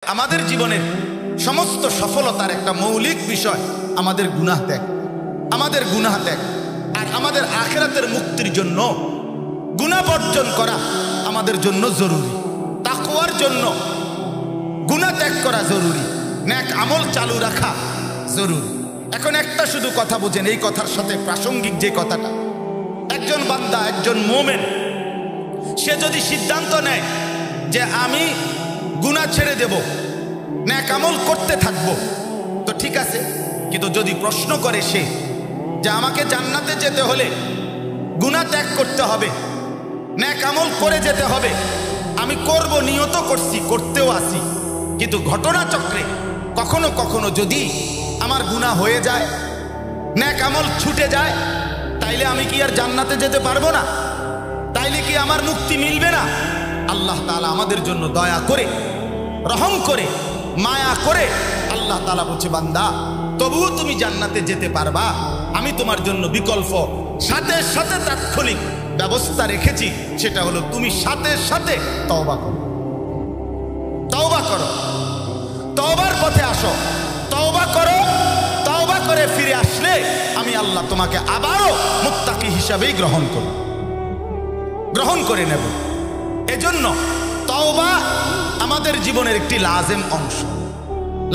আমাদের জীবনের সমস্ত সফলতার একটা মৌলিক বিষয় আমাদের গুনাহ ত্যাগ, আমাদের গুনাহ ত্যাগ। আর আমাদের আখিরাতের মুক্তির জন্য গুনাহ বর্জন করা আমাদের জন্য জরুরি। তাকওয়ার জন্য গুনাহ ত্যাগ করা জরুরি, নেক আমল চালু রাখা জরুরি। এখন একটা শুধু কথা বুঝেন, এই কথার সাথে প্রাসঙ্গিক যে কথাটা, একজন বান্দা, একজন মোমেন, সে যদি সিদ্ধান্ত নেয় যে আমি গুনাহ ছেড়ে দেব, নেক আমল করতে থাকবো, তো ঠিক আছে। কিন্তু যদি প্রশ্ন করে সে যে আমাকে জান্নাতে যেতে হলে গুনাহ ত্যাগ করতে হবে, নেক আমল করে যেতে হবে, আমি করব, নিয়ত করছি, করতেও আসি, কিন্তু ঘটনাচক্রে কখনো কখনো যদি আমার গুনাহ হয়ে যায়, নেক আমল ছুটে যায়, তাইলে আমি কি আর জান্নাতে যেতে পারবো না? তাইলে কি আমার মুক্তি মিলবে না? আল্লাহ তাআলা আমাদের জন্য দয়া করে, রহম করে, মায়া করে আল্লাহ তাআলা বলছে, বান্দা তবুও তুমি জান্নাতে যেতে পারবা, আমি তোমার জন্য বিকল্প সাথে সাথে তাৎক্ষণিক ব্যবস্থা রেখেছি। সেটা হলো তুমি সাথে সাথে তওবা করো, তওবা করো, তওবার পথে আসো, তওবা করো। তওবা করে ফিরে আসলে আমি আল্লাহ তোমাকে আবারও মুত্তাকি হিসাবেই গ্রহণ করে নেব। এজন্য তওবা আমাদের জীবনের একটি লাজেম অংশ,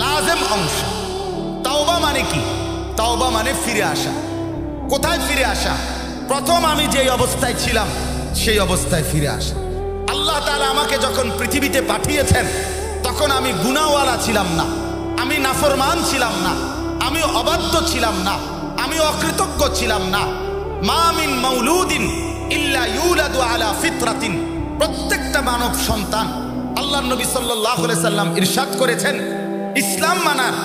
লাজেম অংশ। তওবা মানে কি? তওবা মানে ফিরে আসা। কোথায় ফিরে আসা? প্রথম আমি যেই অবস্থায় ছিলাম সেই অবস্থায় ফিরে আসা। আল্লাহ তাআলা আমাকে যখন পৃথিবীতে পাঠিয়েছেন তখন আমি গুনাহওয়ালা ছিলাম না, আমি নাফরমান ছিলাম না, আমি অবাধ্য ছিলাম না, আমি অকৃতজ্ঞ ছিলাম না। মা মিন মাউলুদিন ইল্লা ইউলাদু আলা ফিতরাতিন। প্রত্যেকটা মানব সন্তান, আল্লাহর নবী সাল্লাল্লাহু আলাইহি সাল্লাম ইরশাদ করেছেন, ইসলাম মানার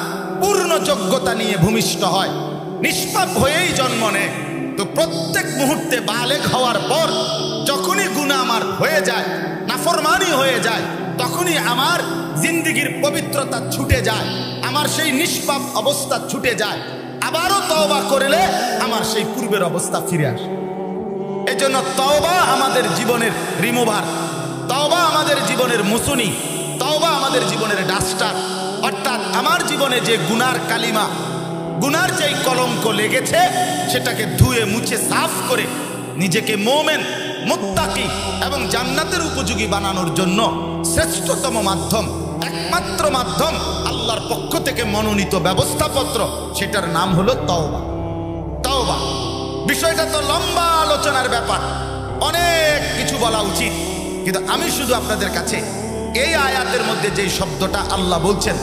পূর্ণ যোগ্যতা নিয়ে ভূমিষ্ঠ হয়, নিষ্পাপ হয়েই জন্ম নেয়। তো প্রত্যেক মুহূর্তে বালেগ হওয়ার পর যখনই গুনাহ আমার হয়ে যায়, নাফরমানি হয়ে যায়, তখনই আমার জিন্দেগির পবিত্রতা ছুটে যায়, আমার সেই নিষ্পাপ অবস্থা ছুটে যায়। আবারও তওবা করলে আমার সেই পূর্বের অবস্থা ফিরে আসে। এই জন্য তওবা আমাদের জীবনের রিমুভার, তওবা আমাদের জীবনের মুসুনি, তওবা আমাদের জীবনের ডাস্টার। অর্থাৎ আমার জীবনে যে গুনার কালিমা, গুনার যেই কলঙ্ক লেগেছে, সেটাকে ধুয়ে মুছে সাফ করে নিজেকে মোমেন, মুত্তাকি এবং জান্নাতের উপযোগী বানানোর জন্য শ্রেষ্ঠতম মাধ্যম, একমাত্র মাধ্যম, আল্লাহর পক্ষ থেকে মনোনীত ব্যবস্থাপত্র, সেটার নাম হলো তওবা। তওবা বিষয়টা তো লম্বা আলোচনার ব্যাপার, অনেক কিছু বলা উচিত, কিন্তু আমি শুধু আপনাদের কাছে এই আয়াতের মধ্যে যেই শব্দটা আল্লাহ বলছেন,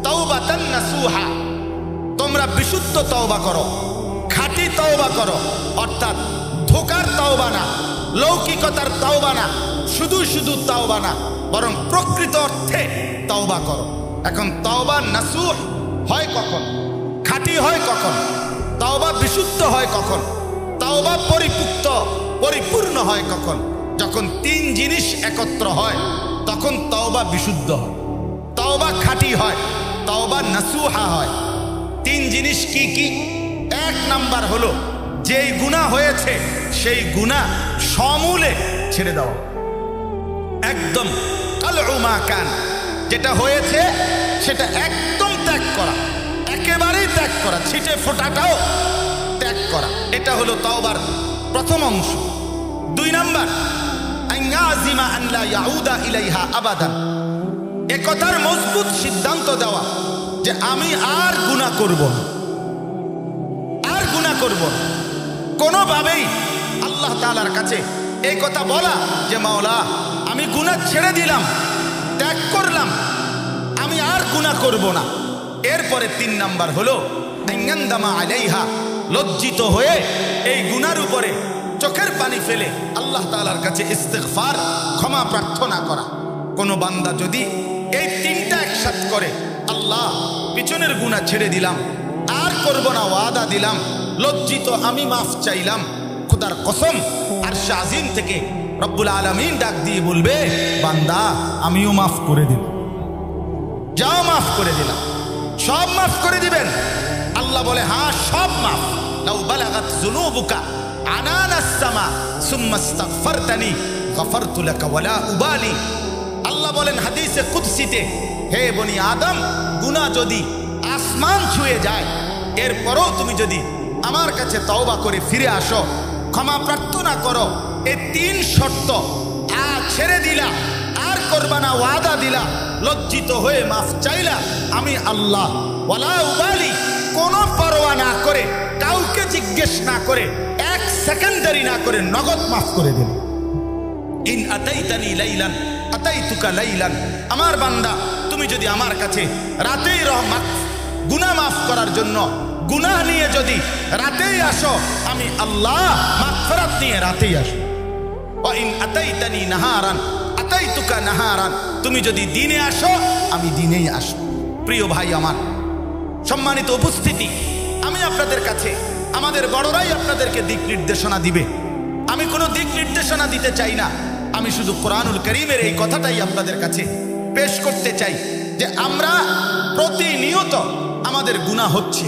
তাওবাতান নাসুহা, তোমরা বিশুদ্ধ তওবা করো, খাঁটি তওবা করো। অর্থাৎ ধোকার তওবা না, লৌকিকতার তওবা না, শুধু শুধু তওবা না, বরং প্রকৃত অর্থে তওবা করো। এখন তওবা নাসুহ হয় কখন? খাঁটি হয় কখন? তওবা বিশুদ্ধ হয় কখন? তওবা পরিপূর্ণ হয় কখন? যখন তিন জিনিস একত্র হয় তখন তওবা বিশুদ্ধ হয়, তওবা খাঁটি হয়, তওবা নাসুহা হয়। তিন জিনিস কি কি? এক নাম্বার হলো যেই গুনাহ হয়েছে সেই গুনাহ সমূলে ছেড়ে দেওয়া, একদম কালউ মা কান, যেটা হয়েছে সেটা একদম ত্যাগ করা, একেবারেই ত্যাগ করা, ছিটে ফোঁটাটাও ত্যাগ করা। এটা হলো তওবার প্রথম অংশ। দুই নাম্বার, আইয়াজিমা আন লা ইয়াউদা ইলাইহা আবাদান, এ কথার মজবুত সিদ্ধান্ত দেওয়া যে আমি আর গুনাহ করব না, আর গুনাহ করব না। কোনোভাবেই আল্লাহ তাআলার কাছে এই কথা বলা যে মাওলা আমি গুনাহ ছেড়ে দিলাম, ত্যাগ করলাম, আমি আর গুনাহ করব না। এরপরে তিন নাম্বার হলো আইয়ান্দামা আলাইহা, লজ্জিত হয়ে এই গুনার উপরে চোখের পানি ফেলে আল্লাহ তাআলার কাছে ইস্তিগফার, ক্ষমা প্রার্থনা করা। কোনো বান্দা যদি এই তিনটা একসাথে করে, আল্লাহ পিছনের গুনাহ ছেড়ে দিলাম, আর করব না, ওয়াদা দিলাম, লজ্জিত আমি মাফ চাইলাম, খোদার কসম আরশে আজিম থেকে রব্বুল আলামিন ডাক দিয়ে বলবে, বান্দা আমিও মাফ করে দিলাম, যাও মাফ করে দিলাম। সব মাফ করে দিবেন? আল্লাহ বলে হ্যাঁ, সব মাফ। লাউ বালাগাত যুনুবুকা আনানাস সামা সুম্মা ইস্তাগফারতানি গফারতু লাকা ওয়ালা উবালি। আল্লাহ বলেন হাদিসে কুদসিতে, হে বনি আদম, গুনাহ যদি আসমান ছুঁয়ে যায়, এরপরও তুমি যদি আমার কাছে তওবা করে ফিরে আসো, ক্ষমা প্রার্থনা করো, এই 3 শর্ত ছেড়ে দিলা, আর করবা না, ওয়াদা দিলা, লজ্জিত হয়ে মাফ চাইলা, আমি আল্লাহ ওয়ালা উবালি, কোনো পরোয়া না করে, কাউকে জিজ্ঞেস না করে, 1 সেকেন্ড দেরি না করে নগদ মাফ করে দেব। ইন আতাইতানি লাইলান আতাইতুকা লাইলান, আমার বান্দা তুমি যদি আমার কাছে রাতেই গুনাহ মাফ করার জন্য, গুনাহ নিয়ে যদি রাতেই আসো, আমি আল্লাহ মাগফিরাত নিয়ে রাতেই আসো। ওয়া ইন আতাইতানি নাহারান আতাইতুকা নাহারান, তুমি যদি দিনে আসো, আমি দিনেই আসব। প্রিয় ভাই আমার, সম্মানিত উপস্থিতি, আমি আপনাদের কাছে, আমাদের বড়রাই আপনাদেরকে দিক নির্দেশনা দিবে, আমি কোনো দিক নির্দেশনা দিতে চাই না। আমি শুধু কোরআনুল কারীমের এই কথাটাই আপনাদের কাছে পেশ করতে চাই যে আমরা প্রতিনিয়ত আমাদের গুনাহ হচ্ছে,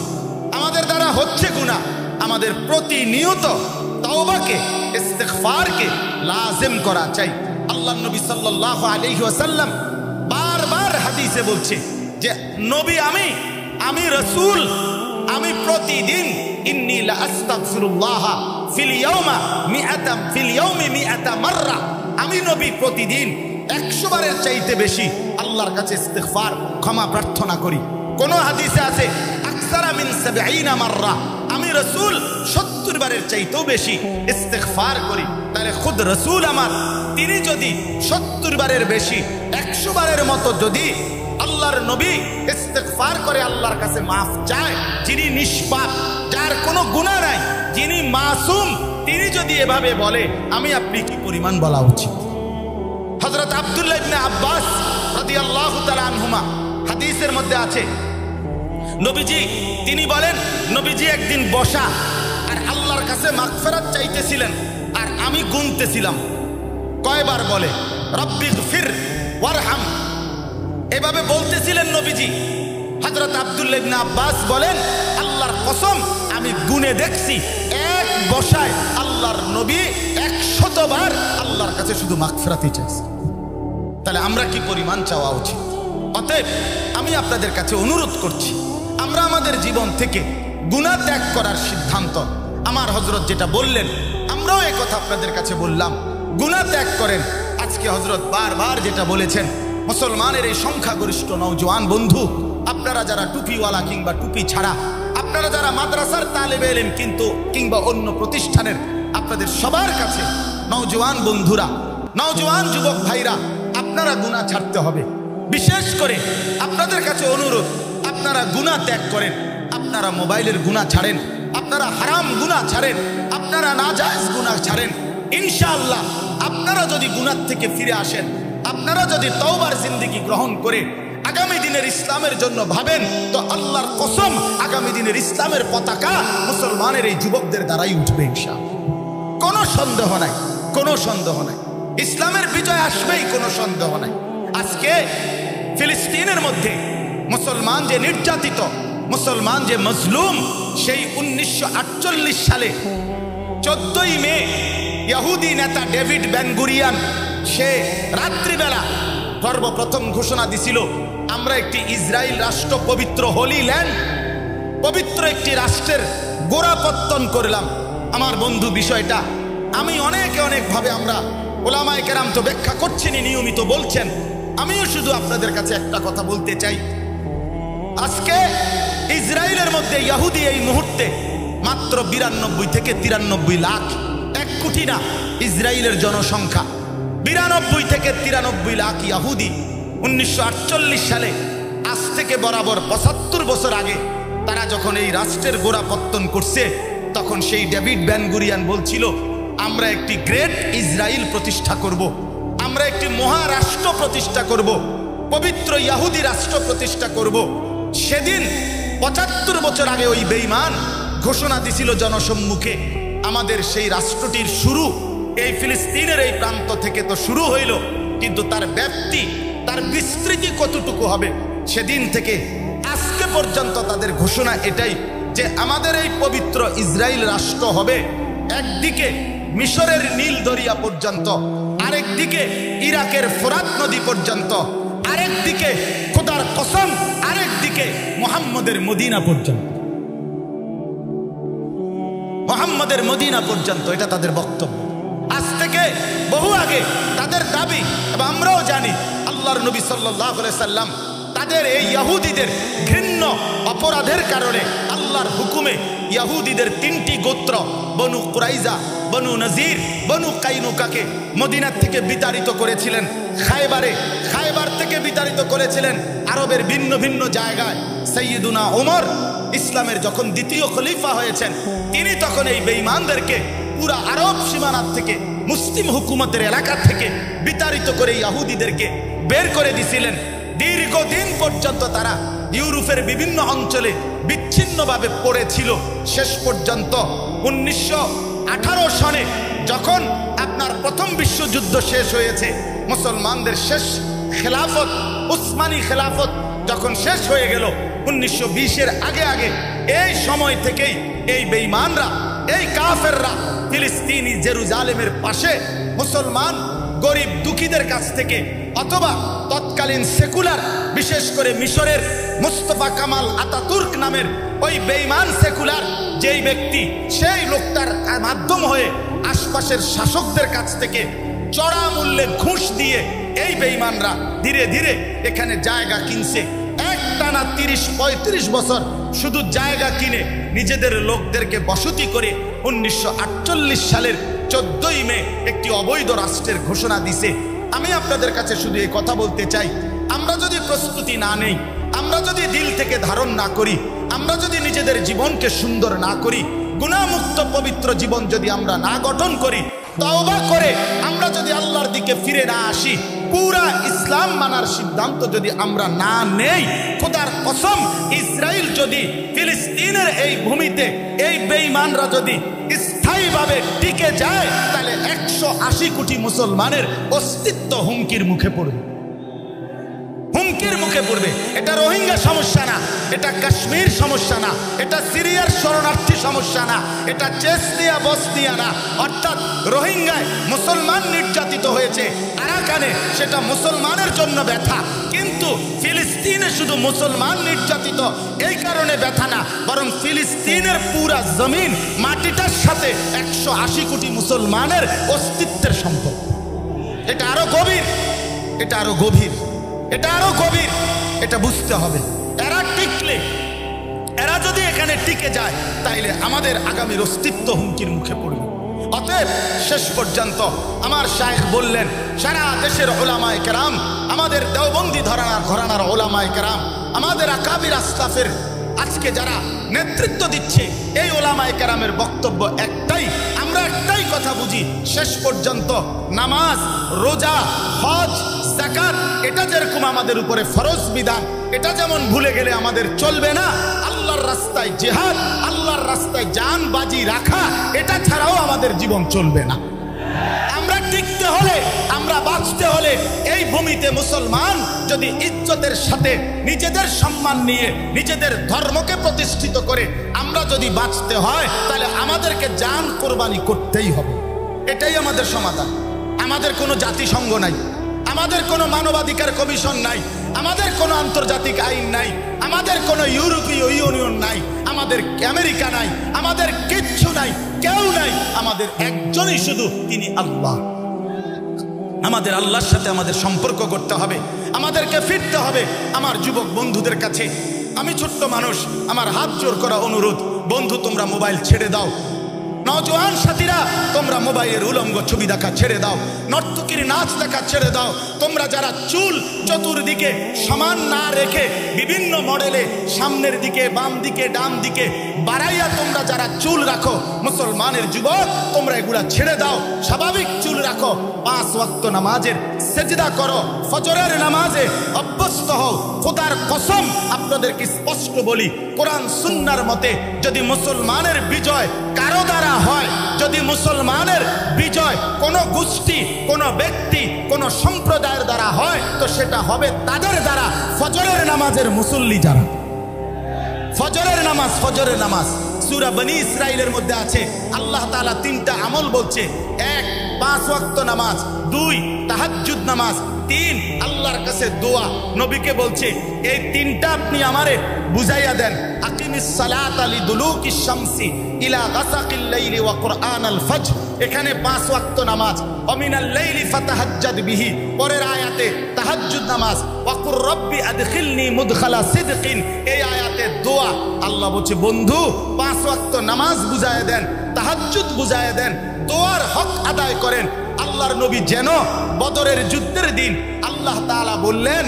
আমাদের দ্বারা হচ্ছে গুনাহ, আমাদের প্রতিনিয়ত তাওবাকে, ইস্তিগফারকে লাজিম করা চাই। আল্লাহর নবী সাল্লাল্লাহু আলাইহি ওয়াসাল্লাম বারবার হাদিসে বলছে যে নবী আমি রাসূল, আমি প্রতিদিন ইন্নী লা আস্তাগফিরুল্লাহ ফিল ইয়াউমি মিআতা মাররা, আমি নবী প্রতিদিন 100 বারের চাইতে বেশি আল্লাহর কাছে ইস্তিগফার, ক্ষমা প্রার্থনা করি। কোন হাদিসে আছে আকসারা মিন 70 মাররা, আমি রাসূল 70 বারের চাইতেও বেশি ইস্তিগফার করি। তাহলে খুদ রাসূল আমার, তিনি যদি 70 বারের বেশি, 100 বারের মতো যদি আল্লাহর নবী ইস্তিগফার করে, আল্লাহর কাছে মাফ চায়, যিনি নিষ্পাপ, যার কোনো গুনাহ নাই, যিনি মাসুম, তিনি যদি এভাবে বলে, আমি আপনি কি পরিমাণ বলা উচিত? হযরত আব্দুল্লাহ ইবনে আব্বাস রাদিয়াল্লাহু তাআলা আনহুমা হাদিসের মধ্যে আছে, নবীজি তিনি বলেন, নবীজি একদিন বসা আর আল্লাহর কাছে মাগফিরাত চাইতেছিলেন, আর আমি গুনতেছিলাম কয়বার বলে রব্বিগফির ওয়ারহাম, এভাবে বলতেছিলেন নবীজি। হযরত আব্দুল্লাহ ইবনে আব্বাস বলেন, আল্লাহর কসম আমি গুনে দেখছি, এক বসায় আল্লাহর নবী 100 বার আল্লাহর কাছে শুধু মাগফিরাতই চাইছে। তাহলে আমরা কি পরিমাণ চাওয়া উচিত? অতএব আমি আপনাদের কাছে অনুরোধ করছি, আমরা আমাদের জীবন থেকে গুনাহ ত্যাগ করার সিদ্ধান্ত, আমার হযরত যেটা বললেন, আমরাও এই কথা আপনাদের কাছে বললাম, গুনাহ ত্যাগ করেন। আজকে হযরত বারবার যেটা বলেছেন, মুসলমানের এই সংখ্যাগরিষ্ঠ নওজোয়ান বন্ধু, আপনারা যারা টুপিওয়ালা কিংবা টুপি ছাড়া, আপনারা যারা মাদ্রাসার তালেবে ইলম কিন্তু কিংবা অন্য প্রতিষ্ঠানের, আপনাদের সবার কাছে নওজোয়ান বন্ধুরা, নওজোয়ান যুবক ভাইরা, আপনারা গুনাহ ছাড়তে হবে। বিশেষ করে আপনাদের কাছে অনুরোধ, আপনারা গুনাহ ত্যাগ করেন, আপনারা মোবাইলের গুনাহ ছাড়েন, আপনারা হারাম গুনাহ ছাড়েন, আপনারা নাজায়েজ গুনাহ ছাড়েন। ইনশাআল্লাহ আপনারা যদি গুনাহ থেকে ফিরে আসেন, আপনারা যদি তওবার জিন্দেগি গ্রহণ করে আগামী দিনের ইসলামের জন্য ভাবেন, তো আল্লাহর কসম আগামী দিনের ইসলামের পতাকা মুসলমানের এই যুবকদের দ্বারাই উঠবে ইনশাআল্লাহ। কোনো সন্দেহ নাই, কোনো সন্দেহ নাই, ইসলামের বিজয় আসবেই, কোনো সন্দেহ নাই। আজকে ফিলিস্তিনের মধ্যে মুসলমান যে নির্যাতিত, মুসলমান যে মজলুম, সেই 1948 সালে 14ই মে ইহুদি নেতা ডেভিড বেন গুরিয়ন সে রাত্রিবেলা সর্বপ্রথম ঘোষণা দিছিল, আমরা একটি ইসরায়েল রাষ্ট্র, পবিত্র হোলি ল্যান্ড, পবিত্র একটি রাষ্ট্রের গোড়াপত্তন করলাম। আমার বন্ধু, বিষয়টা আমি অনেকভাবে আমরা ওলামায়ে কেরাম তো ব্যাখ্যা করছেনই, নিয়মিত বলছেন, আমিও শুধু আপনাদের কাছে একটা কথা বলতে চাই। আজকে ইসরায়েলের মধ্যে ইহুদি এই মুহূর্তে মাত্র 92 থেকে 93 লাখ, 1 কোটি না, ইসরায়েলের জনসংখ্যা 92 থেকে 93 লাখ ইহুদি। 1948 সালে, আজ থেকে বরাবর 75 বছর আগে তারা যখন এই রাষ্ট্রের গোড়াপত্তন করছে, তখন সেই ডেভিড বেন গুরিয়ন বলছিল, আমরা একটি গ্রেট ইসরায়েল প্রতিষ্ঠা করব, আমরা একটি মহারাষ্ট্র প্রতিষ্ঠা করব, পবিত্র ইহুদি রাষ্ট্র প্রতিষ্ঠা করব। সেদিন 75 বছর আগে ওই বেঈমান ঘোষণা দিছিল জনসম্মুখে, আমাদের সেই রাষ্ট্রটির শুরু এই ফিলিস্তিনের এই প্রান্ত থেকে তো শুরু হইল, কিন্তু তার ব্যাপ্তি, তার বিস্তৃতি কতটুকু হবে? সেদিন থেকে আজকে পর্যন্ত তাদের ঘোষণা এটাই যে আমাদের এই পবিত্র ইসরায়েল রাষ্ট্র হবে একদিকে মিশরের নীল দরিয়া পর্যন্ত, আরেকদিকে ইরাকের ফোরাত নদী পর্যন্ত, আরেকদিকে খোদার কসম আরেক দিকে মুহাম্মদের মদিনা পর্যন্ত, মুহাম্মদের মদিনা পর্যন্ত, এটা তাদের বক্তব্য। আজ থেকে বহু আগে তাদের দাবি, এবং আমরাও জানি আল্লাহর নবী সাল্লাল্লাহু আলাইহি সাল্লাম তাদের এই ইহুদিদের ঘৃণ্য অপরাধের কারণে আল্লাহর হুকুমে ইহুদিদের 3টি গোত্র বনু কুরাইজা, বনু নজির, বনু কাইনুকাকে মদিনার থেকে বিতাড়িত করেছিলেন। খায়বার থেকে বিতাড়িত করেছিলেন আরবের ভিন্ন ভিন্ন জায়গায়। সাইয়্যিদুনা ওমর ইসলামের যখন দ্বিতীয় খলিফা হয়েছেন, তিনি তখন এই বেঈমানদেরকে পুরা আরব সীমানার থেকে, মুসলিম হুকুমতের এলাকা থেকে বিতাড়িত করে ইহুদিদেরকে বের করে দিয়েছিলেন। দীর্ঘদিন পর্যন্ত তারা ইউরোপের বিভিন্ন অঞ্চলে বিচ্ছিন্নভাবে পড়েছিল। শেষ পর্যন্ত 1918 সনে যখন আপনার প্রথম বিশ্বযুদ্ধ শেষ হয়েছে, মুসলমানদের শেষ খেলাফত, উসমানী খেলাফত যখন শেষ হয়ে গেল 1920-এর আগে এই সময় থেকেই এই বেঈমানরা, এই কাফেররা ফিলিস্তিনি জেরুজালেমের পাশে মুসলমান গরিব দুঃখীদের কাছ থেকে অথবা তৎকালীন সেকুলার, বিশেষ করে মিশরের মুস্তফা কামাল আতাতুর্ক নামের ওই বেঈমান সেকুলার যেই ব্যক্তি, সেই লোকটার মাধ্যম হয়ে আশপাশের শাসকদের কাছ থেকে চড়া মূল্যে ঘুষ দিয়ে এই বেঈমানরা ধীরে ধীরে এখানে জায়গা কিনছে। একটানা 30-35 বছর শুধু জায়গা কিনে নিজেদের লোকদেরকে বসতি করে 1948 সালের 14ই মে একটি অবৈধ রাষ্ট্রের ঘোষণা দিছে। আমি আপনাদের কাছে শুধু এই কথা বলতে চাই, আমরা যদি প্রস্তুতি না নেই, আমরা যদি দিল থেকে ধারণ না করি, আমরা যদি নিজেদের জীবনকে সুন্দর না করি, গুনাহমুক্ত পবিত্র জীবন যদি আমরা না গঠন করি, তওবা করে আমরা যদি আল্লাহর দিকে ফিরে না আসি, পুরা ইসলাম মানার সিদ্ধান্ত যদি আমরা না নেই, খোদার কসম ইসরাইল যদি ফিলিস্তিনের এই ভূমিতে এই বেঈমানরা যদি স্থায়ীভাবে টিকে যায়, তাহলে 180 কোটি মুসলমানের অস্তিত্ব হুমকির মুখে পড়বে, হুমকির মুখে পড়বে। এটা রোহিঙ্গা সমস্যা না, এটা কাশ্মীর সমস্যা না, এটা সিরিয়ার শরণার্থী সমস্যা না, এটা চেচনিয়া বসনিয়া না। অর্থাৎ রোহিঙ্গায় মুসলমান নির্যাতিত হয়েছে আরাকানে, সেটা মুসলমানের জন্য ব্যথা, কিন্তু ফিলিস্তিনে শুধু মুসলমান নির্যাতিত এই কারণে ব্যথা না, বরং ফিলিস্তিনের পুরা জমিন মাটিটার সাথে 180 কোটি মুসলমানের অস্তিত্বের সম্পর্ক। এটা আরো গভীর, এটা আরো গভীর, এটা আরো গভীর, এটা বুঝতে হবে। এরা টিকলে, এরা যদি এখানে টিকে যায়, তাইলে আমাদের আগামীর অস্তিত্ব হুমকির মুখে পড়বে। অতএব শেষ পর্যন্ত আমার শায়েখ বললেন, সারা দেশের ওলামায়ে কেরাম, আমাদের দেওবন্দি ঘরানার ওলামায়ে কেরাম, আমাদের আকাবির আসলাফের আজকে যারা নেতৃত্ব দিচ্ছে, এই ওলামায়ে কেরামের বক্তব্য একটাই, আমরা একটাই কথা বুঝি, শেষ পর্যন্ত নামাজ, রোজা, হজ, যাকাত, এটা যেরকম আমাদের উপরে ফরজ বিধান, এটা যেমন ভুলে গেলে আমাদের চলবে না, আল্লাহর রাস্তায় জিহাদ, আল্লাহর রাস্তায় জান বাজি রাখা, এটা ছাড়াও আমাদের জীবন চলবে না। আমরা টিকতে হলে, আমরা বাঁচতে হলে, এই ভূমিতে মুসলমান যদি ইজ্জতের সাথে নিজেদের সম্মান নিয়ে নিজেদের ধর্মকে প্রতিষ্ঠিত করে আমরা যদি বাঁচতে হয়, তাহলে আমাদেরকে জান কোরবানি করতেই হবে। এটাই আমাদের সমাধান। আমাদের কোনো জাতিসংঘ নাই, আমাদের কোনো মানবাধিকার কমিশন নাই, আমাদের কোনো আন্তর্জাতিক আইন নাই, আমাদের কোনো ইউরোপীয় ইউনিয়ন নাই, আমাদের আমেরিকা নাই, আমাদের কিচ্ছু নাই, কেউ নাই, আমাদের একজনই শুধু, তিনি আল্লাহ। আমাদের আল্লাহর সাথে আমাদের সম্পর্ক করতে হবে, আমাদেরকে ফিরতে হবে। আমার যুবক বন্ধুদের কাছে আমি ছোট্ট মানুষ, আমার হাত জোর করা অনুরোধ, বন্ধু তোমরা মোবাইল ছেড়ে দাও। নওজোয়ান সাথীরা তোমরা মোবাইলের উলঙ্গ ছবি দেখা ছেড়ে দাও, নর্তকীর নাচ দেখা ছেড়ে দাও। তোমরা যারা চুল চতুর্দিকে সমান না রেখে বিভিন্ন মডেলে সামনের দিকে, বাম দিকে, ডান দিকে বাড়াইয়া তোমরা যারা চুল রাখো, মুসলমানের যুবক তোমরা এগুলা ছেড়ে দাও, স্বাভাবিক চুল রাখো, 5 ওয়াক্ত নামাজের সেজদা করো, ফজরের নামাজে অভ্যস্ত হও। খোদার কসম আপনাদেরকে স্পষ্ট বলি, কোরআন সুন্নাহর মতে যদি মুসলমানের বিজয় কারো দ্বারা হয়, যদি মুসলমানের বিজয় কোনো গোষ্ঠী, কোনো ব্যক্তি, কোনো সম্প্রদায়ের দ্বারা হয়, তো সেটা হবে তাদের দ্বারা ফজরের নামাজের মুসল্লি যারা। ফজরের নামাজ, ফজরের নামাজ সূরা বনী ইসরাইলের মধ্যে আছে, আল্লাহ তাআলা 3টা আমল বলছে। এক, 5 ওয়াক্ত নামাজ, 2 তাহাজ্জুদ নামাজ, 3 আল্লাহর কাছে দোয়া। নবীকে বলছে এই 3টা আপনি আমারে বুঝাইয়া দেন। আকিমিস সালাতা লিদুলুকিশ শামসি ইলা গাসাকিল লাইলি ওয়া কুরআনাল ফজর, এখানে 5 ওয়াক্ত নামাজ। অমিনাল লাইলি ফাতাহাজ্জাদ বিহি, পরের আয়াতে তাহাজ্জুদ নামাজ। ওয়া কুর রব্বি আদখিলনি মুদখালা সিদকিন, এই আয়াতে দোয়া। আল্লাহ বলছে বন্ধু 5 ওয়াক্ত নামাজ বুঝাইয়া দেন, তাহাজ্জুদ বুঝাইয়া দেন, দোয়ার হক আদায় করেন। আল্লাহর নবী যেন বদরের যুদ্ধের দিন আল্লাহ তাআলা বললেন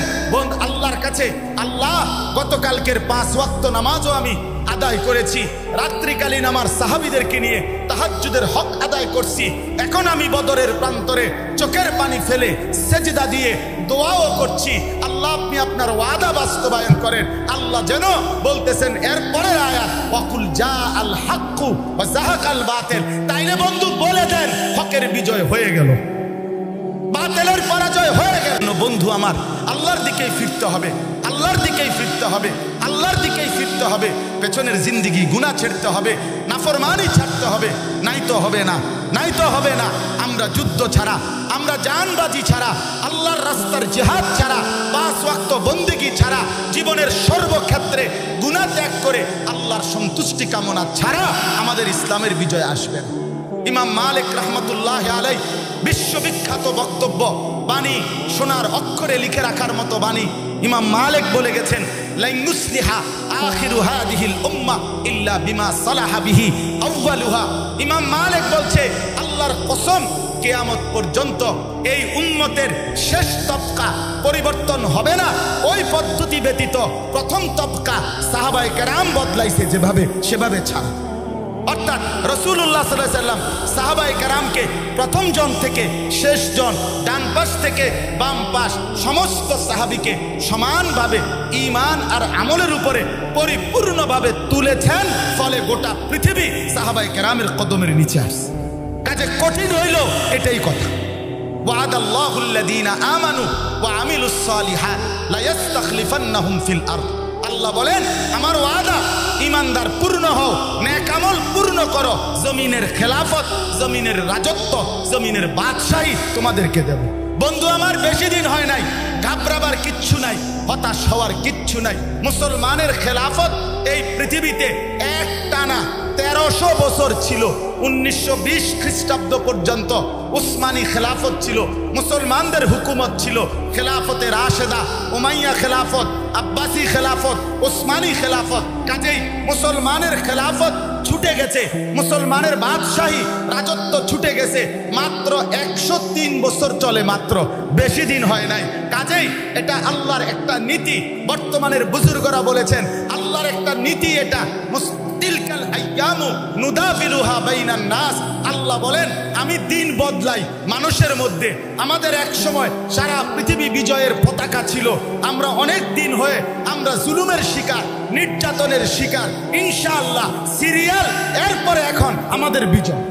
আল্লাহর কাছে, আল্লাহ গতকালকের 5 ওয়াক্ত নামাজও আমি আদায় করেছি, রাত্রিকালীন আমার সাহাবীদেরকে নিয়ে তাহাজ্জুদের হক আদায় করছি, এখন আমি বদরের প্রান্তরে চোখের পানি ফেলে সেজদা দিয়ে দোয়াও করছি, আল্লাহ আপনি আপনার ওয়াদা বাস্তবায়ন করেন। আল্লাহ যেন বলতেছেন এর পরের আয়াত ওয়াকুল জা আল হাক্কু ওয়া যাহাকাল বাতিল, তাইলে বন্ধু বলে দেন হকের বিজয় হয়ে গেল, বাতিলের পরাজয় হয়ে গেল। বন্ধু আমার, আল্লাহর দিকেই ফিরতে হবে, আল্লাহর দিকেই ফিরতে হবে, আল্লাহর দিকেই ফিরতে হবে। পেছনের জিন্দেগি গুনাহ ছেড়তে হবে, নাফরমানি ছাড়তে হবে, নাই তো হবে না, নাই তো হবে না। আমরা যুদ্ধ ছাড়া, আমরা জানবাজি ছাড়া, আল্লাহর রাস্তার জিহাদ ছাড়া, 5 ওয়াক্ত বন্দেগি ছাড়া, জীবনের সর্বক্ষেত্রে গুনাহ ত্যাগ করে আল্লাহর সন্তুষ্টি কামনা ছাড়া আমাদের ইসলামের বিজয় আসবে না। ইমাম মালিক রাহমাতুল্লাহি আলাইহি বিশ্ববিখ্যাত বক্তব্য, বাণী সোনার অক্ষরে লিখে রাখার মতো বাণী। ইমাম মালিক বলে গেছেন লান ইউসলিহা আখিরু হাদিহিল উম্মাহ ইল্লা বিমা সালাহা বিহি আউয়ালুহা। ইমাম মালিক বলছে আল্লাহর কসম, কিয়ামত পর্যন্ত এই উম্মতের শেষ তবকা পরিবর্তন হবে না ওই পদ্ধতি ব্যতীত প্রথম তবকা সাহাবায়ে কেরাম বদলাইছে যেভাবে সেভাবে ছাড়া। অর্থাৎ রাসূলুল্লাহ সাল্লাল্লাহু আলাইহি ওয়াসাল্লাম সাহাবায়ে কেরামকে প্রথম জন থেকে শেষ জন, ডান পাশ থেকে বাম পাশ, সমস্ত সাহাবীকে সমানভাবে ঈমান আর আমলের উপরে পরিপূর্ণভাবে তুলেছেন। ফলে গোটা পৃথিবী সাহাবায়ে কেরামের কদমের নিচে আসে। কাজে কঠিন হইল এটাই কথা। ওয়াদাল্লাহুল্লাযীনা আমানু ওয়া আমিলুস সালিহাত লা ইস্তাখলিফান্নাহুম ফিল আরদ। আল্লাহ বলেন আমার ওয়াদা, ইমানদার পূর্ণ হও, নেক আমল পূর্ণ করো, জমিনের খেলাফত, জমিনের রাজত্ব, জমিনের বাদশাহী তোমাদেরকে দেব। বন্ধু আমার, বেশি দিন হয় নাই, ঘাবড়াবার কিচ্ছু নাই, হতাশ হওয়ার কিচ্ছু নাই। মুসলমানের খেলাফত এই পৃথিবীতে একটানা 1300 বছর ছিল। 1920 খ্রিস্টাব্দ পর্যন্ত উসমানী খেলাফত ছিল, মুসলমানদের হুকুমত ছিল। খেলাফতে রাশেদা, উমাইয়া খেলাফত, আব্বাসী খেলাফত, উসমানী খেলাফত। কাজেই মুসলমানের খেলাফত ছুটে গেছে, মুসলমানের বাদশাহী রাজত্ব ছুটে গেছে। মাত্র 103 বছর চলে, মাত্র, বেশি দিন হয় নাই। কাজেই এটা আল্লাহর একটা নীতি। বর্তমানের বুজুর্গরা বলেছেন আল্লাহর একটা নীতি এটা। তিলকাল আইয়ামু নুদাবিলুহা বাইনান নাস। আল্লাহ বলেন আমি দিন বদলাই মানুষের মধ্যে। আমাদের এক সময় সারা পৃথিবী বিজয়ের পতাকা ছিল, আমরা অনেক দিন হয়ে আমরা জুলুমের শিকার, নির্যাতনের শিকার। ইনশাআল্লাহ সিরিয়াল এরপরে এখন আমাদের বিজয়,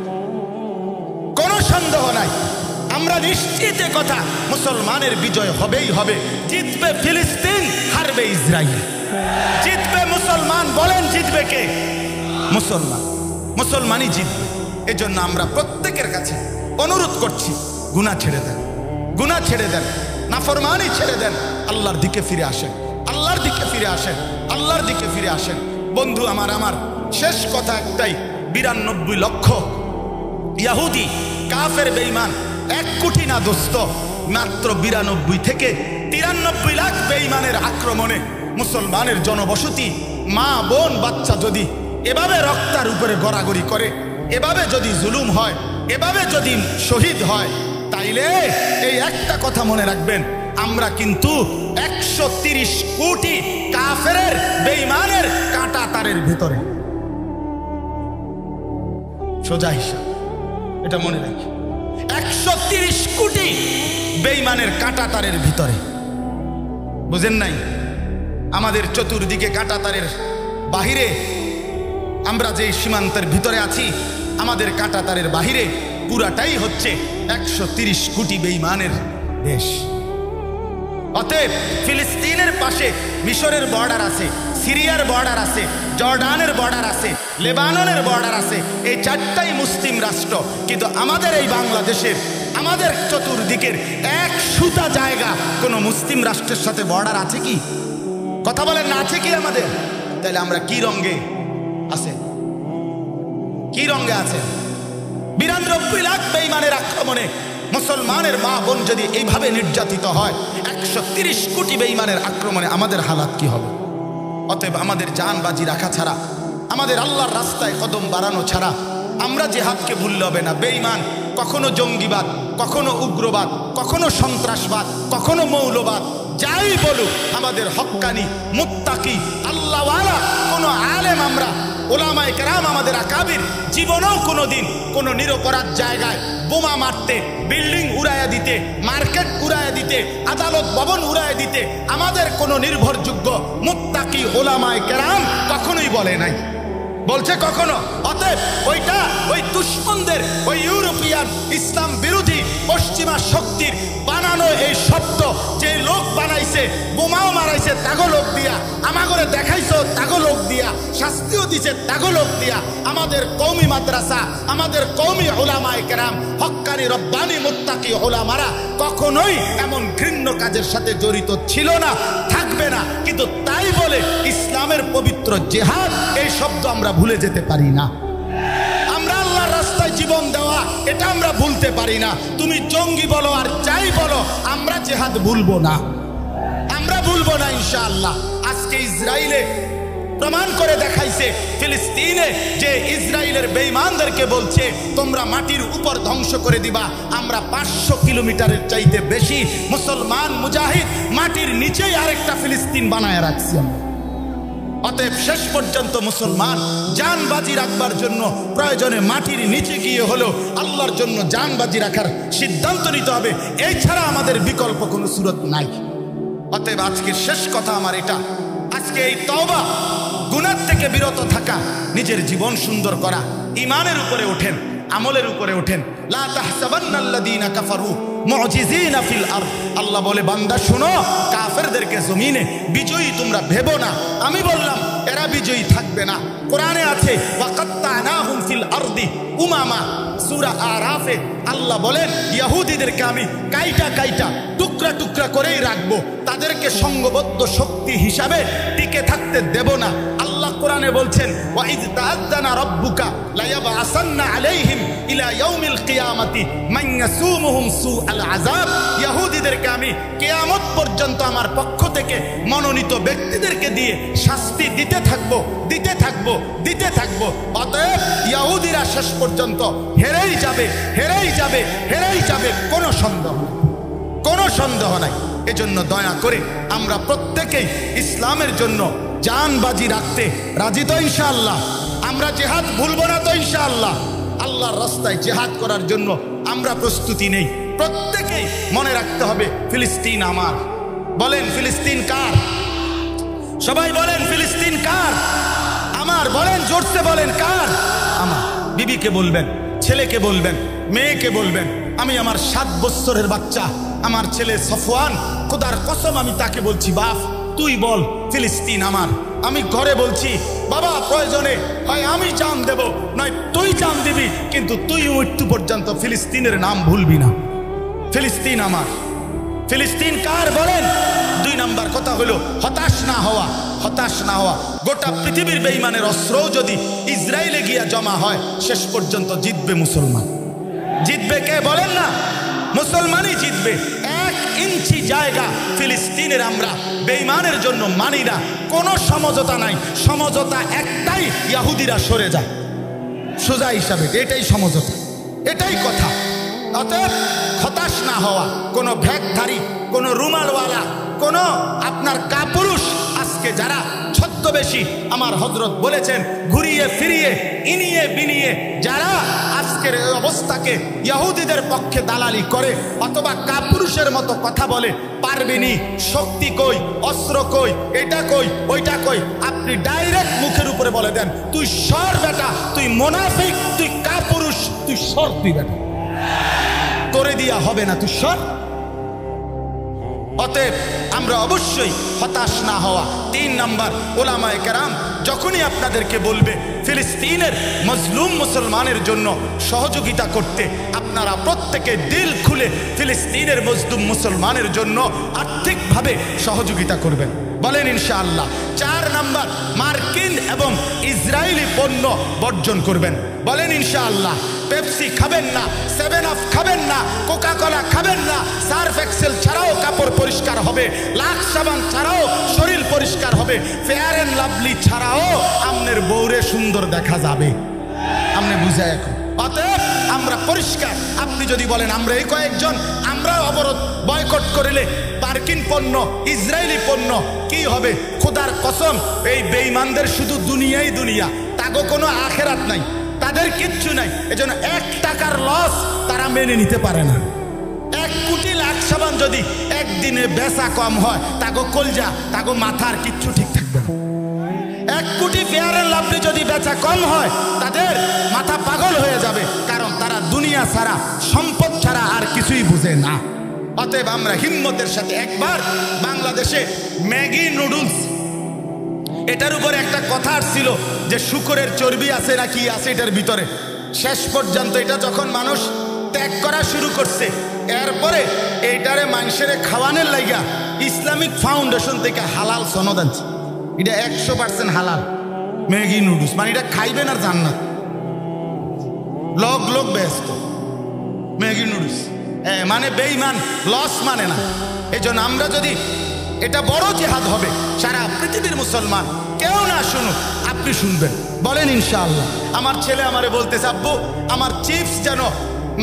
কোনো সন্দেহ নাই। আমরা নিশ্চিত কথা, মুসলমানের বিজয় হবেই হবে। জিতবে ফিলিস্তিন, হারবে ইসরায়েল। জিতবে মুসলমান, বলেন জিতবে কে? মুসলমান। মুসলমানই জিতবে। এজন্য আমরা প্রত্যেকের কাছে অনুরোধ করছি, গুনাহ ছেড়ে দেন, গুনাহ ছেড়ে দেন, নাফরমানি ছেড়ে দেন, আল্লাহর দিকে ফিরে আসেন, আল্লাহর দিকে ফিরে আসেন, আল্লাহর দিকে ফিরে আসেন। বন্ধু আমার শেষ কথা একটাই, 92 লক্ষ ইহুদি কাফের বেঈমান, 1 কোটি না দোস্ত, মাত্র 92 থেকে 93 লাখ বেঈমানের আক্রমণে মুসলমানের জনবসতি, মা বোন বাচ্চা যদি এভাবে রক্তার উপরে গড়াগড়ি করে, এভাবে যদি জুলুম হয়, এভাবে যদি শহীদ হয়, তাইলে এই একটা কথা মনে রাখবেন, আমরা কিন্তু 130 কোটি কাফেরের বেঈমানের কাঁটা তারের ভিতরে। সোজা হিসাব, এটা মনে রাখি। 130 কোটি বেঈমানের কাঁটা তারের ভিতরে। বুঝেন নাই? আমাদের চতুর্দিকে কাঁটা তারের বাহিরে, আমরা যে সীমান্তের ভিতরে আছি, আমাদের কাঁটা তারের বাহিরে পুরাটাই হচ্ছে 130 কোটি বেঈমানের দেশ। অতএব ফিলিস্তিনের পাশে মিশরের বর্ডার আছে, সিরিয়ার বর্ডার আছে, জর্ডানের বর্ডার আছে, লেবাননের বর্ডার আছে, এই 4টাই মুসলিম রাষ্ট্র। কিন্তু আমাদের এই বাংলাদেশের, আমাদের চতুর্দিকের এক সুতা জায়গা কোনো মুসলিম রাষ্ট্রের সাথে বর্ডার আছে কি? কথা বলেন না, আছে কি আমাদের? তাহলে আমরা কি রঙে আছে? কি রঙে আছে? 92 লাখ বেঈমানের আক্রমণে মুসলমানের মা বোন যদি এইভাবে নির্যাতিত হয়, 130 কোটি বেঈমানের আক্রমণে আমাদের হালাত কি হবে? অতএব আমাদের জান বাজি রাখা ছাড়া, আমাদের আল্লাহর রাস্তায় কদম বাড়ানো ছাড়া আমরা জিহাদকে ভুললে হবে না। বেঈমান কখনো জঙ্গিবাদ, কখনো উগ্রবাদ, কখনো সন্ত্রাসবাদ, কখনো মৌলবাদ, যাই বলুক, আমাদের হক্কানি মুত্তাকি আল্লাহওয়ালা কোনো আলেম, আমরা ওলামায়ে কেরাম, আমাদের আকাবির জীবনেও কোনোদিন কোনো নিরপরাধ জায়গায় বোমা মারতে, বিল্ডিং উড়াইয়া দিতে, মার্কেট উড়াইয়া দিতে, আদালত ভবন উড়াইয়া দিতে আমাদের কোনো নির্ভরযোগ্য মুত্তাকি ওলামায়ে কেরাম কখনোই বলে নাই, বলছে কখনো? অতএব ওইটা ওই দুশ্মনদের, ওই ইউরোপিয়ান ইসলাম বিরোধী পশ্চিমা শক্তির বানানো এই শব্দ, যে লোক বানাইছে, বোমাও মারাইছে তাগো লোক দিয়া, আমাগরে দেখাইছো তাগো লোক দিয়া, শাস্তিও দিছে তাগো লোক দিয়া, আমাদের কওমি মাদ্রাসা, আমাদের কওমি উলামায়ে কেরাম, হক্কানি রব্বানি মুত্তাকি উলামারা কখনোই এমন ঘৃণ্য কাজের সাথে জড়িত ছিল না, থাকবে না। কিন্তু তাই বলে ইসলামের পবিত্র জিহাদ এই শব্দ আমরা ভুলে যেতে পারি না। আমরা আল্লাহর রাস্তায় জীবন দেওয়া, এটা আমরা ভুলতে পারি না। তুমি জঙ্গি বলো আর যাই বলো, আমরা জিহাদ ভুলবো না, আমরা ভুলবো না ইনশাআল্লাহ। আজকে ইসরায়েলে প্রমাণ করে দেখাইছে, ফিলিস্তিনে যে ইসরায়েলের বেঈমানদেরকে বলছে তোমরা মাটির উপর ধ্বংস করে দিবা, আমরা 500 কিলোমিটারের চাইতে বেশি মুসলমান মুজাহিদ মাটির নিচেই আরেকটা ফিলিস্তিন বানায় রাখছি আমরা। অতএব শেষ পর্যন্ত মুসলমান জান বাজি রাখবার জন্য প্রয়োজনে মাটির নিচে গিয়ে হলেও আল্লাহর জন্য জান বাজি রাখার সিদ্ধান্ত নিতে হবে, এই ছাড়া আমাদের বিকল্প কোনো সুরত নাই। অতএব আজকের শেষ কথা আমার এটা, আজকে এই তওবা, গুনাহ থেকে বিরত থাকা, নিজের জীবন সুন্দর করা, ঈমানের উপরে ওঠেন, আমলের উপরে ওঠেন। লা তাহসাবান্নাল্লাযীনা কাফারু মুজিজিনা ফিল আরদ, আল্লাহ বলে বান্দা শোনো, কাফেরদেরকে জমিনে বিজয়ী তোমরা ভেবো না। আমি বললাম এরা বিজয়ী থাকবে না। কোরআনে আছে ওয়াকাত্তানাহুম ফিল আরদি উমামা, সূরা আরাফে আল্লাহ বলেন ইহুদিদেরকে আমি কাইটা কাইটা টুকরা টুকরা করেই রাখবো, তাদেরকে সংঘবদ্ধ শক্তি হিসাবে টিকে থাকতে দেব না। আল্লাহ কোরআনে বলছেন ওয়াইদ তাআযানা রাব্বুকা লায়াবআসান্না আলাইহিম ইলা ইয়াউমিল কিয়ামাতি মান ইয়াসুমুহুম সুআল আযাব, ইহুদিদেরকে আমি কিয়ামত পর্যন্ত আমার পক্ষ থেকে মনোনীত ব্যক্তিদেরকে দিয়ে শাস্তি দিতে থাকবো, দিতে থাকবো, দিতে থাকবো। অতএব ইহুদিরা শেষ পর্যন্ত হেরেই যাবে, হেরেই যাবে, হেরেই যাবে, কোনো সন্দেহ নেই, কোনো সন্দেহ নাই। এজন্য দয়া করে আমরা প্রত্যেকেই ইসলামের জন্য জান বাজি রাখতে রাজি তো ইনশাআল্লাহ? আমরা জিহাদ ভুলবো না তো ইনশাআল্লাহ? আল্লাহর রাস্তায় জিহাদ করার জন্য আমরা প্রস্তুতি নেই। প্রত্যেকেই মনে রাখতে হবে ফিলিস্তিন আমার। বলেন ফিলিস্তিন কার? সবাই বলেন ফিলিস্তিন কার? আমার। বলেন জোরসে বলেন কার? আমার। বিবিকে বলবেন, ছেলেকে বলবেন, মেয়েকে বলবেন। আমি আমার 7 বছরের বাচ্চা, আমার ছেলে সফওয়ান, খোদার কসম আমি তাকে বলছি বাপ তুই বল ফিলিস্তিন আমার। আমি ঘরে বলছি বাবা প্রয়োজনে হয় আমি জান দেব, নয় তুই জান দিবি, কিন্তু তুই মৃত্যু পর্যন্ত ফিলিস্তিনের নাম ভুলবি না। ফিলিস্তিন আমার। ফিলিস্তিন কার বলেন? 2 নাম্বার কথা হলো হতাশ না হওয়া, হতাশ না হওয়া। গোটা পৃথিবীর বেঈমানের অস্ত্রও যদি ইসরায়েলে গিয়া জমা হয়, শেষ পর্যন্ত জিতবে মুসলমান। জিতবে কে বলেন না? মুসলমানই জিতবে। 1 ইঞ্চি জায়গা ফিলিস্তিনের আমরা বেঈমানের জন্য মানি না। কোনো সমঝোতা নাই, সমঝোতা একটাই, ইহুদিরা সরে যায় সোজা হিসাবে, এটাই সমঝোতা, এটাই কথা। অতএব হতাশ না হওয়া। কোনো ভ্যাকধারী, কোনো রুমালওয়ালা, কোনো আপনার কাপুরুষ, আজকে যারা ছদ্মবেশী, আমার হযরত বলেছেন ঘুরিয়ে ফিরিয়ে ইনিয়ে বিনিয়ে যারা আজকের এই অবস্থাকে ইহুদিদের পক্ষে দালালি করে অথবা কাপুরুষের মতো কথা বলে, পারবিনি, শক্তি কই, অস্ত্র কই, এটা কই, ওইটা কই, আপনি ডাইরেক্ট মুখের উপরে বলে দেন তুই সর বেটা, তুই মুনাফিক, তুই কাপুরুষ, তুই সর, তুই বেটা, করে দিয়া হবে না, তুই সর। অতএব আমরা অবশ্যই হতাশ না হওয়া। 3 নাম্বার, ওলামায়ে কেরাম যখনই আপনাদেরকে বলবে ফিলিস্তিনের মজলুম মুসলমানের জন্য সহযোগিতা করতে, আপনারা প্রত্যেকে দিল খুলে ফিলিস্তিনের মজলুম মুসলমানের জন্য আর্থিকভাবে সহযোগিতা করবেন, বলেন ইনশাআল্লাহ। 4 নাম্বার, মার্কিন এবং ইসরায়েলি পণ্য বর্জন করবেন, বলেন ইনশাআল্লাহ। পেপসি খাবেন না, 7 আপ খাবেন না, কোকা কোলা খাবেন না। সার্ফ এক্সেল ছাড়াও কাপড় পরিষ্কার হবে, লাক্স সাবান ছাড়াও শরীর পরিষ্কার হবে, ফেয়ার এন্ড লাভলি ছাড়াও আমনের বউরে সুন্দর দেখা যাবে। আপনি বুঝায় এখন। অতএব আমরা পরিষ্কার। আপনি যদি বলেন আমরা এই কয়েকজন আমরা অবরোধ বয়কট করিলে মার্কিন পণ্য, ইসরায়েলি পণ্য কি হবে? খোদার কসম, এই বেঈমানদের শুধু দুনিয়াই দুনিয়া, তাগো কোনো আখেরাত নাই, তাদের কিচ্ছু নাই। এজন্য 1 টাকার লস তারা মেনে নিতে পারে না। 1 কোটি লাখ সাবান যদি একদিনে বেচা কম হয়, তাগো কলজা, তাগো মাথার কিচ্ছু ঠিক থাকবে না। 1 কোটি ফেয়ার এন্ড লাভলি যদি বেচা কম হয়, তাদের মাথা পাগল হয়ে যাবে, কারণ তারা দুনিয়া ছাড়া, সম্পদ ছাড়া আর কিছুই বুঝে না। অতএব আমরা হিম্মতের সাথে একবার বাংলাদেশে ম্যাগি নুডলস, এটার উপরে একটা কথা আসছিল যে শুকরের চর্বি আছে না কি আছে এটার ভিতরে। শেষ পর্যন্ত এটা যখন মানুষ ত্যাগ করা শুরু করছে, এরপরে এইটারে মানুষের খাওয়ানোর লাইগা ইসলামিক ফাউন্ডেশন থেকে হালাল সনদ আনছে। এটা 100% হালাল ম্যাগি নুডলস, মানে এটা খাইবেন আর জান্নাত। লোক ব্যস্ত ম্যাগি নুডলস, মানে বেঈমান, লস মানে না। এই জন্য আমরা যদি, এটা বড় জিহাদ হবে, সারা পৃথিবীর মুসলমান কেউ না শুনুক, আপনি শুনবেন, বলেন ইনশাআল্লাহ। আমার ছেলে আমারে বলতেছে আব্বু আমার চিপস যেন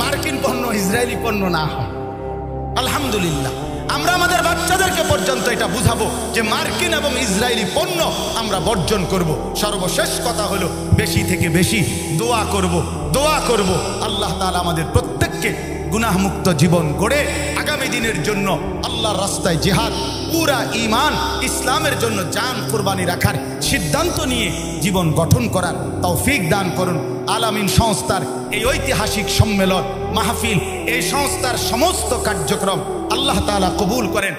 মার্কিন পণ্য, ইসরায়েলি পণ্য না হয়। আলহামদুলিল্লাহ, আমরা আমাদের বাচ্চাদেরকে পর্যন্ত এটা বুঝাবো যে মার্কিন এবং ইসরায়েলি পণ্য আমরা বর্জন করব। সর্বশেষ কথা হলো বেশি থেকে বেশি দোয়া করব আল্লাহ তাআলা আমাদের প্রত্যেককে গুনাহমুক্ত জীবন গড়ে আগামী দিনের জন্য আল্লাহর রাস্তায় জিহাদ, পুরা ঈমান ইসলামের জন্য জান কুরবানি রাখার সিদ্ধান্ত নিয়ে জীবন গঠন করার তৌফিক দান করুন। আলামিন সংস্থার এই ঐতিহাসিক সম্মেলন মাহফিল, এই সংস্থার সমস্ত কার্যক্রম আল্লাহ তাআলা কবুল করেন।